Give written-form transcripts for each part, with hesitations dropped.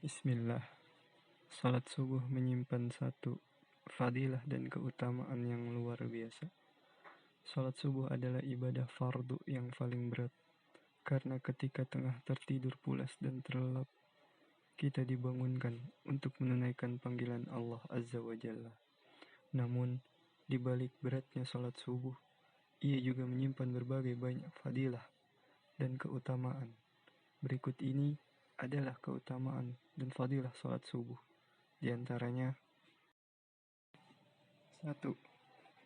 Bismillah. Salat subuh menyimpan satu fadilah dan keutamaan yang luar biasa. Salat subuh adalah ibadah fardu yang paling berat, karena ketika tengah tertidur pulas dan terlelap, kita dibangunkan untuk menunaikan panggilan Allah Azza wa Jalla. Namun, di balik beratnya salat subuh, ia juga menyimpan berbagai banyak fadilah dan keutamaan. Berikut ini adalah keutamaan dan fadilah salat subuh. Di antaranya, 1.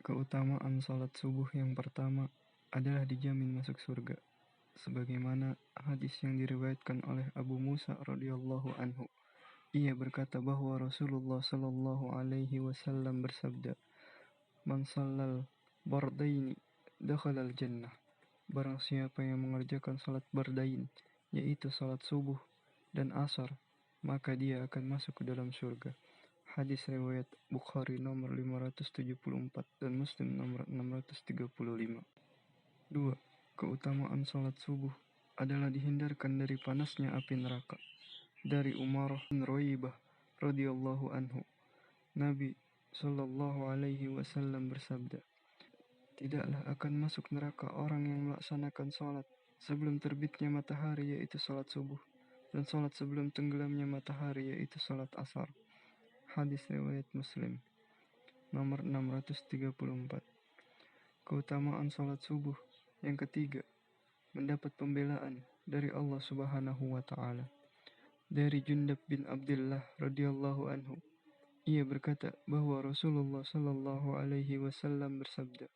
Keutamaan salat subuh yang pertama adalah dijamin masuk surga. Sebagaimana hadis yang diriwayatkan oleh Abu Musa radhiyallahu anhu. Ia berkata bahwa Rasulullah sallallahu alaihi wasallam bersabda, "Man shallal bardaini dakhalal jannah." Barang siapa yang mengerjakan salat bardain, yaitu salat subuh dan asar, maka dia akan masuk ke dalam surga. Hadis riwayat Bukhari nomor 574 dan Muslim nomor 635. 2. Keutamaan salat subuh adalah dihindarkan dari panasnya api neraka. Dari Umarah bin Roibah radhiyallahu anhu, Nabi sallallahu alaihi wasallam bersabda, "Tidaklah akan masuk neraka orang yang melaksanakan salat sebelum terbitnya matahari, yaitu salat subuh, dan salat sebelum tenggelamnya matahari, yaitu salat asar." Hadis riwayat Muslim nomor 634. Keutamaan salat subuh yang ketiga, mendapat pembelaan dari Allah Subhanahu wa taala. Dari Jundab bin Abdullah radhiyallahu anhu, ia berkata bahwa Rasulullah sallallahu alaihi wasallam bersabda,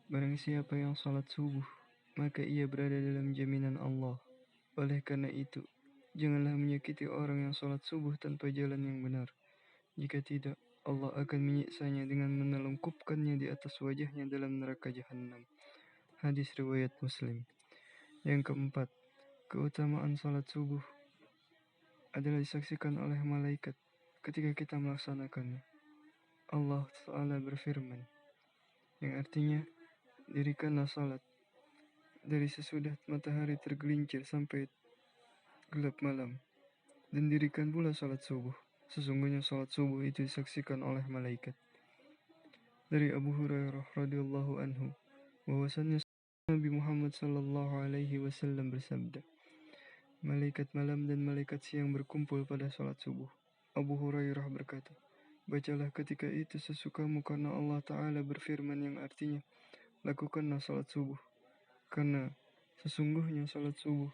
"Barang siapa yang salat subuh, maka ia berada dalam jaminan Allah. Oleh karena itu, janganlah menyakiti orang yang salat subuh tanpa jalan yang benar. Jika tidak, Allah akan menyiksanya dengan menelungkupkannya di atas wajahnya dalam neraka jahanam." Hadis riwayat Muslim. Yang keempat, keutamaan salat subuh adalah disaksikan oleh malaikat ketika kita melaksanakannya. Allah Ta'ala berfirman, yang artinya, "Dirikanlah salat dari sesudah matahari tergelincir sampai gelap malam, dan dirikan pula salat subuh. Sesungguhnya salat subuh itu disaksikan oleh malaikat." Dari Abu Hurairah radhiyallahu anhu, bahwasannya Nabi Muhammad sallallahu alaihi wasallam bersabda, "Malaikat malam dan malaikat siang berkumpul pada salat subuh." Abu Hurairah berkata, "Bacalah ketika itu sesukamu, karena Allah Ta'ala berfirman yang artinya, lakukanlah salat subuh, karena sesungguhnya salat subuh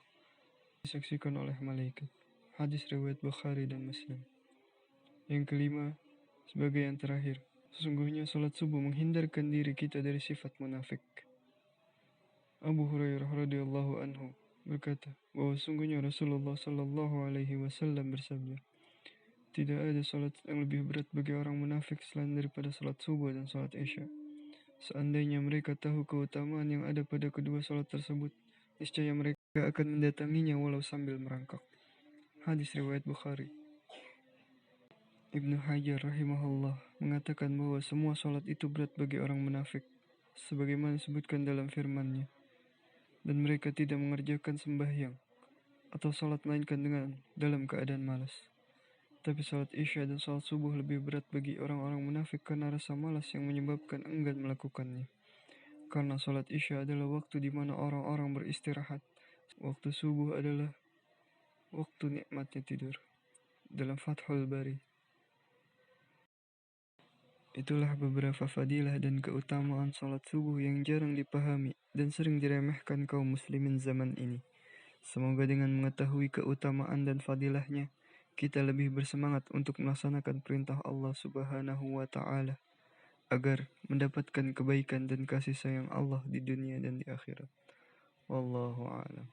disaksikan oleh malaikat." Hadis riwayat Bukhari dan Muslim. Yang kelima, sebagai yang terakhir, sesungguhnya salat subuh menghindarkan diri kita dari sifat munafik. Abu Hurairah radhiyallahu anhu berkata bahwa sungguhnya Rasulullah sallallahu alaihi wasallam bersabda, "Tidak ada salat yang lebih berat bagi orang munafik selain daripada salat subuh dan salat isya. Seandainya mereka tahu keutamaan yang ada pada kedua salat tersebut, niscaya mereka akan mendatanginya walau sambil merangkak." Hadis riwayat Bukhari. Ibnu Hajar rahimahullah mengatakan bahwa semua salat itu berat bagi orang munafik, sebagaimana disebutkan dalam firman-Nya, dan mereka tidak mengerjakan sembahyang atau salat melainkan dalam keadaan malas. Tapi salat isya dan salat subuh lebih berat bagi orang-orang munafik karena rasa malas yang menyebabkan enggan melakukannya. Karena salat isya adalah waktu di mana orang-orang beristirahat. Waktu subuh adalah waktu nikmatnya tidur. Dalam Fathul Bari. Itulah beberapa fadilah dan keutamaan salat subuh yang jarang dipahami dan sering diremehkan kaum muslimin zaman ini. Semoga dengan mengetahui keutamaan dan fadilahnya, kita lebih bersemangat untuk melaksanakan perintah Allah Subhanahu wa taala agar mendapatkan kebaikan dan kasih sayang Allah di dunia dan di akhirat. Wallahu a'lam.